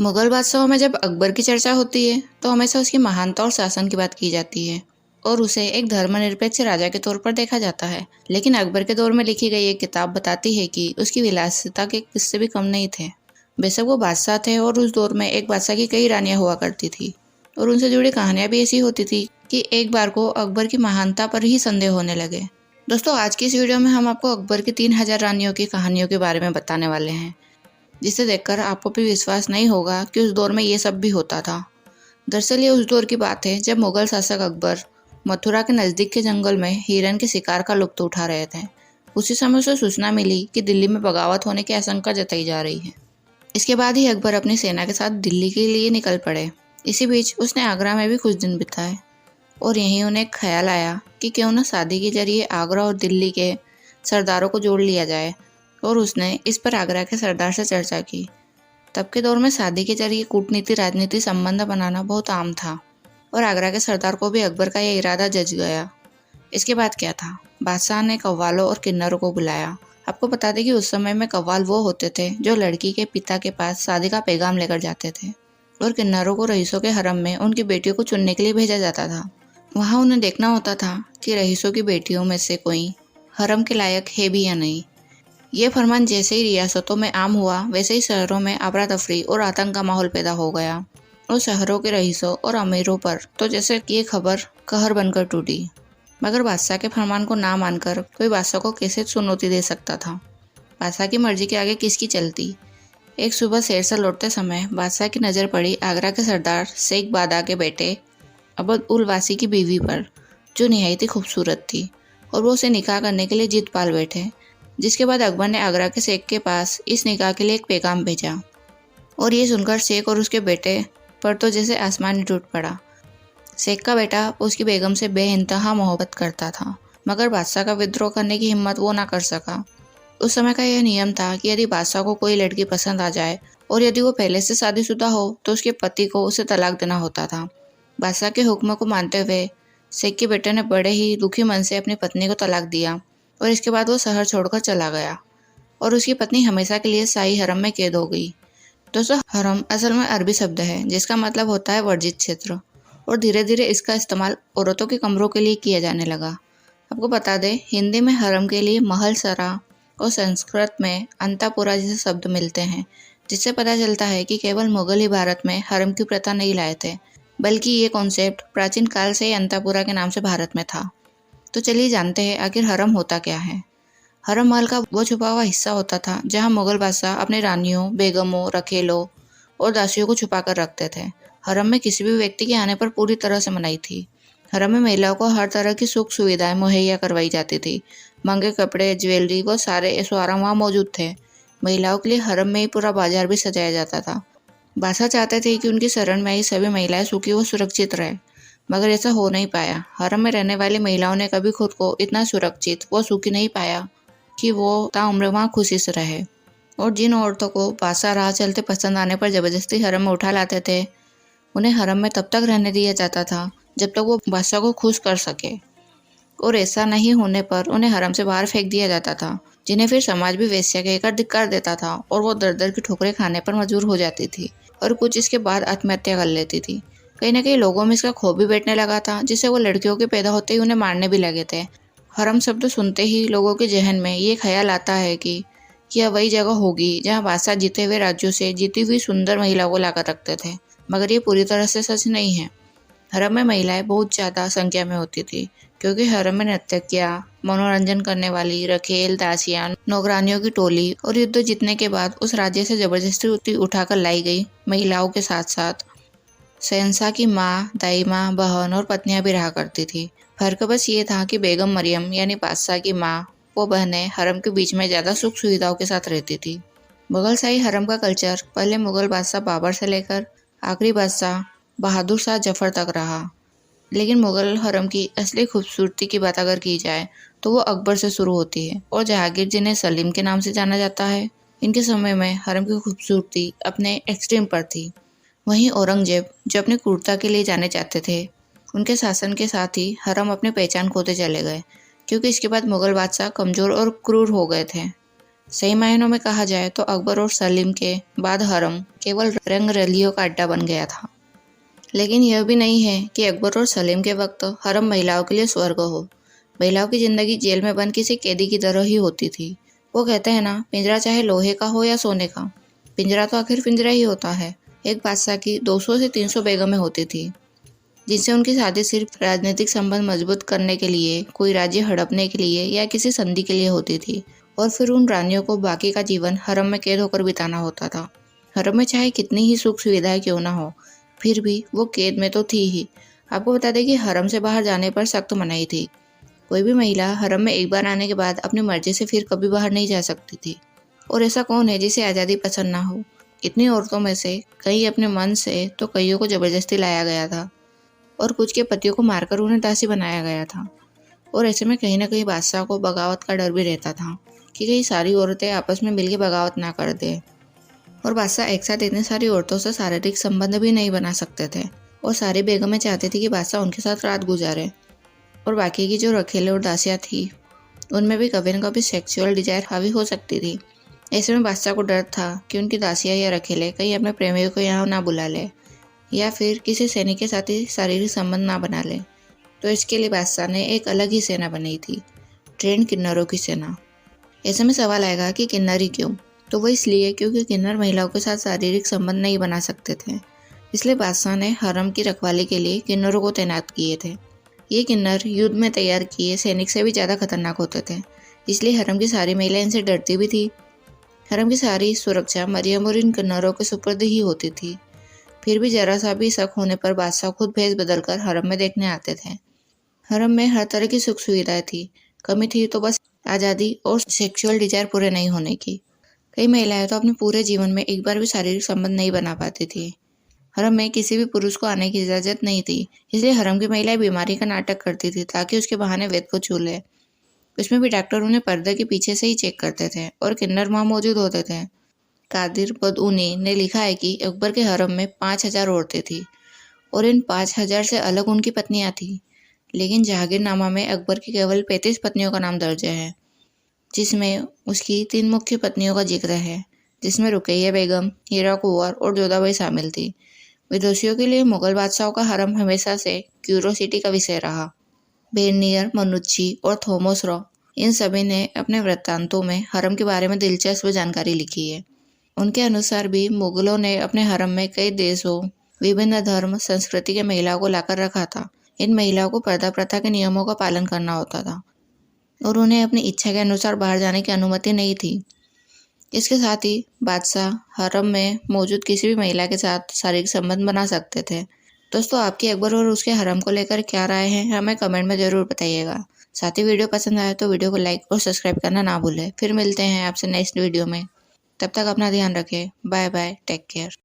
मुगल बादशाहों में जब अकबर की चर्चा होती है तो हमेशा उसकी महानता और शासन की बात की जाती है और उसे एक धर्मनिरपेक्ष राजा के तौर पर देखा जाता है। लेकिन अकबर के दौर में लिखी गई एक किताब बताती है कि उसकी विलासिता के किस्से भी कम नहीं थे। बेशक वो बादशाह थे और उस दौर में एक बादशाह की कई रानियां हुआ करती थी और उनसे जुड़ी कहानियां भी ऐसी होती थी कि एक बार को अकबर की महानता पर ही संदेह होने लगे। दोस्तों, आज की इस वीडियो में हम आपको अकबर की 3000 रानियों की कहानियों के बारे में बताने वाले हैं, जिसे देखकर आपको भी विश्वास नहीं होगा कि उस दौर में ये सब भी होता था। दरअसल ये उस दौर की बात है जब मुगल शासक अकबर मथुरा के नज़दीक के जंगल में हिरन के शिकार का लुत्फ उठा रहे थे। उसी समय उसे सूचना मिली कि दिल्ली में बगावत होने की आशंका जताई जा रही है। इसके बाद ही अकबर अपनी सेना के साथ दिल्ली के लिए निकल पड़े। इसी बीच उसने आगरा में भी कुछ दिन बिताए और यहीं उन्हें एक ख्याल आया कि क्यों न शादी के जरिए आगरा और दिल्ली के सरदारों को जोड़ लिया जाए और उसने इस पर आगरा के सरदार से चर्चा की। तब के दौर में शादी के जरिए कूटनीति राजनीति संबंध बनाना बहुत आम था और आगरा के सरदार को भी अकबर का यह इरादा जच गया। इसके बाद क्या था, बादशाह ने कव्वालों और किन्नरों को बुलाया। आपको बता दें कि उस समय में कव्वाल वो होते थे जो लड़की के पिता के पास शादी का पैगाम लेकर जाते थे और किन्नरों को रईसों के हरम में उनकी बेटियों को चुनने के लिए भेजा जाता था। वहाँ उन्हें देखना होता था कि रईसों की बेटियों में से कोई हरम के लायक है भी या नहीं। ये फरमान जैसे ही रियासतों में आम हुआ वैसे ही शहरों में अफरा तफरी और आतंक का माहौल पैदा हो गया और शहरों के रईसों और अमीरों पर तो जैसे ये खबर कहर बनकर टूटी। मगर बादशाह के फरमान को ना मानकर कोई बादशाह को कैसे चुनौती दे सकता था। बादशाह की मर्जी के आगे किसकी चलती। एक सुबह शहर से लौटते समय बादशाह की नज़र पड़ी आगरा के सरदार शेख बादा के बेटे अबद उल वासी की बीवी पर, जो निहायत ही खूबसूरत थी और वो उसे निकाह करने के लिए जिद पाल बैठे। जिसके बाद अकबर ने आगरा के शेख के पास इस निकाह के लिए एक पैगाम भेजा और ये सुनकर शेख और उसके बेटे पर तो जैसे आसमान ही टूट पड़ा। शेख का बेटा उसकी बेगम से बेइंतहा मोहब्बत करता था, मगर बादशाह का विद्रोह करने की हिम्मत वो ना कर सका। उस समय का यह नियम था कि यदि बादशाह को कोई लड़की पसंद आ जाए और यदि वो पहले से शादीशुदा हो तो उसके पति को उसे तलाक देना होता था। बादशाह के हुक्म को मानते हुए शेख के बेटे ने बड़े ही दुखी मन से अपनी पत्नी को तलाक दिया और इसके बाद वो शहर छोड़कर चला गया और उसकी पत्नी हमेशा के लिए शाही हरम में कैद हो गई। दोस्तों, हरम असल में अरबी शब्द है जिसका मतलब होता है वर्जित क्षेत्र और धीरे धीरे इसका इस्तेमाल औरतों के कमरों के लिए किया जाने लगा। आपको बता दें, हिंदी में हरम के लिए महल सरा और संस्कृत में अंतापुरा जैसे शब्द मिलते हैं, जिससे पता चलता है कि केवल मुगल ही भारत में हरम की प्रथा नहीं लाए थे, बल्कि ये कॉन्सेप्ट प्राचीन काल से ही अंतापुरा के नाम से भारत में था। तो चलिए जानते हैं आखिर हरम होता क्या है। हरम महल का वो छुपा हुआ हिस्सा होता था जहां मुगल बादशाह अपने रानियों, बेगमों, रखेलों और दासियों को छुपा कर रखते थे। हरम में किसी भी व्यक्ति के आने पर पूरी तरह से मनाही थी। हरम में महिलाओं को हर तरह की सुख सुविधाएं मुहैया करवाई जाती थी। महंगे कपड़े, ज्वेलरी व सारे ऐशो आराम वहाँ मौजूद थे। महिलाओं के लिए हरम में ही पूरा बाजार भी सजाया जाता था। बादशाह चाहते थे कि उनकी शरण में आई सभी महिलाएं सुखी व सुरक्षित रहे, मगर ऐसा हो नहीं पाया। हरम में रहने वाली महिलाओं ने कभी खुद को इतना सुरक्षित व सुखी नहीं पाया कि वो ताउम्र वहाँ खुशी से रहे। और जिन औरतों को बादशाह राह चलते पसंद आने पर जबरदस्ती हरम में उठा लाते थे, उन्हें हरम में तब तक रहने दिया जाता था जब तक वो बादशाह को खुश कर सके, और ऐसा नहीं होने पर उन्हें हरम से बाहर फेंक दिया जाता था, जिन्हें फिर समाज भी वेश्या कहकर धिक्कार देता था और वो दर दर की ठोकरें खाने पर मजबूर हो जाती थी और कुछ इसके बाद आत्महत्या कर लेती थी। कहीं ना कहीं लोगों में इसका खौफ भी बैठने लगा था, जिससे वो लड़कियों के पैदा होते ही उन्हें मारने भी लगे थे। हरम शब्द सुनते ही लोगों के जहन में ये ख्याल आता है कि यह वही जगह होगी जहाँ बादशाह जीते हुए राज्यों से जीती हुई सुंदर महिलाओं को लाकर रखते थे, मगर ये पूरी तरह से सच नहीं है। हरम में महिलाएं बहुत ज़्यादा संख्या में होती थी, क्योंकि हरम में नर्तकियाँ, मनोरंजन करने वाली रखेल, दासियाँ, नौकरानियों की टोली और युद्ध जीतने के बाद उस राज्य से जबरदस्ती उठाकर लाई गई महिलाओं के साथ साथ शहंशाह की माँ, दाई माँ, बहन और पत्नियां भी रहा करती थी। फर्क बस ये था कि बेगम मरियम यानी बादशाह की माँ वो बहनें हरम के बीच में ज़्यादा सुख सुविधाओं के साथ रहती थी। मुगल शाही हरम का कल्चर पहले मुगल बादशाह बाबर से लेकर आखिरी बादशाह बहादुर शाह जफर तक रहा, लेकिन मुगल हरम की असली खूबसूरती की बात अगर की जाए तो वो अकबर से शुरू होती है और जहांगीर, जिन्हें सलीम के नाम से जाना जाता है, इनके समय में हरम की खूबसूरती अपने एक्सट्रीम पर थी। वहीं औरंगजेब, जो अपनी क्रूरता के लिए जाने जाते थे, उनके शासन के साथ ही हरम अपनी पहचान खोते चले गए, क्योंकि इसके बाद मुगल बादशाह कमज़ोर और क्रूर हो गए थे। सही मायनों में कहा जाए तो अकबर और सलीम के बाद हरम केवल रंग रलियों का अड्डा बन गया था। लेकिन यह भी नहीं है कि अकबर और सलीम के वक्त हरम महिलाओं के लिए स्वर्ग हो। महिलाओं की जिंदगी जेल में बंद किसी कैदी की तरह ही होती थी। वो कहते हैं ना, पिंजरा चाहे लोहे का हो या सोने का, पिंजरा तो आखिर पिंजरा ही होता है। एक बादशाह की 200 से 300 बेगमें होती थी, जिनसे उनकी शादी सिर्फ राजनीतिक संबंध मजबूत करने के लिए, कोई राज्य हड़पने के लिए या किसी संधि के लिए होती थी। और फिर उन रानियों को बाकी का जीवन हरम में कैद होकर बिताना होता था। हरम में चाहे कितनी ही सुख सुविधाएं क्यों ना हो, फिर भी वो कैद में तो थी ही। आपको बता दें कि हरम से बाहर जाने पर सख्त मनाही थी। कोई भी महिला हरम में एक बार आने के बाद अपनी मर्जी से फिर कभी बाहर नहीं जा सकती थी। और ऐसा कौन है जिसे आज़ादी पसंद ना हो। इतनी औरतों में से कई अपने मन से तो कईयों को जबरदस्ती लाया गया था और कुछ के पतियों को मारकर उन्हें दासी बनाया गया था। और ऐसे में कहीं ना कहीं बादशाह को बगावत का डर भी रहता था कि कहीं सारी औरतें आपस में मिलकर बगावत ना कर दे। और बादशाह एक साथ इतनी सारी औरतों से शारीरिक संबंध भी नहीं बना सकते थे। और सारी बेगमें चाहती थी कि बादशाह उनके साथ रात गुजारे। और बाकी की जो रखेले और दासियाँ थी, उनमें भी कभी न कभी सेक्सुअल डिजायर हावी हो सकती थी। ऐसे में बादशाह को डर था कि उनकी दासियाँ या रखेले कहीं अपने प्रेमियों को यहाँ ना बुला ले या फिर किसी सैनिक के साथ ही शारीरिक संबंध ना बना ले। तो इसके लिए बादशाह ने एक अलग ही सेना बनाई थी, ट्रेंड किन्नरों की सेना। ऐसे में सवाल आएगा कि किन्नर ही क्यों? तो वो इसलिए क्योंकि किन्नर महिलाओं के साथ शारीरिक संबंध नहीं बना सकते थे। इसलिए बादशाह ने हरम की रखवाली के लिए किन्नरों को तैनात किए थे। ये किन्नर युद्ध में तैयार किए सैनिक से भी ज़्यादा खतरनाक होते थे। इसलिए हरम की सारी महिलाएं इनसे डरती भी थी। हरम की सारी सुरक्षा मरियम और इन किन्नरों के सुपुर्द ही होती थी। फिर भी जरा सा भी शक होने पर बादशाह खुद भेष बदलकर हरम में देखने आते थे। हरम में हर तरह की सुख सुविधाएं थी, कमी थी तो बस आज़ादी और सेक्सुअल डिजायर पूरे नहीं होने की। कई महिलाएं तो अपने पूरे जीवन में एक बार भी शारीरिक संबंध नहीं बना पाती थी। हरम में किसी भी पुरुष को आने की इजाज़त नहीं थी, इसलिए हरम की महिलाएं बीमारी का नाटक करती थी ताकि उसके बहाने वैद्य को छू ले। उसमें भी डॉक्टर उन्हें पर्दे के पीछे से ही चेक करते थे और किन्नर वहाँ मौजूद होते थे। कादिर बदऊनी ने लिखा है कि अकबर के हरम में 5000 औरतें थीं और इन 5000 से अलग उनकी पत्नियां थीं। लेकिन जहांगीरनामा में अकबर की केवल 35 पत्नियों का नाम दर्ज है, जिसमें उसकी 3 मुख्य पत्नियों का जिक्र है, जिसमें रुकैया बेगम, हीरा कुंवर और जोधाबाई शामिल थी। विदेशियों के लिए मुगल बादशाहों का हरम हमेशा से क्यूरोसिटी का विषय रहा। बेरनियर, मनुच्ची और थॉमस रॉ, इन सभी ने अपने वृत्तांतों में हरम के बारे में दिलचस्प जानकारी लिखी है। उनके अनुसार भी मुगलों ने अपने हरम में कई देशों, विभिन्न धर्म संस्कृति के महिलाओं को लाकर रखा था। इन महिलाओं को पर्दा प्रथा के नियमों का पालन करना होता था और उन्हें अपनी इच्छा के अनुसार बाहर जाने की अनुमति नहीं थी। इसके साथ ही बादशाह हरम में मौजूद किसी भी महिला के साथ शारीरिक संबंध बना सकते थे। दोस्तों, आपकी अकबर और उसके हरम को लेकर क्या राय है, हमें कमेंट में ज़रूर बताइएगा। साथ ही वीडियो पसंद आए तो वीडियो को लाइक और सब्सक्राइब करना ना भूलें। फिर मिलते हैं आपसे नेक्स्ट वीडियो में। तब तक अपना ध्यान रखें। Bye bye, take care.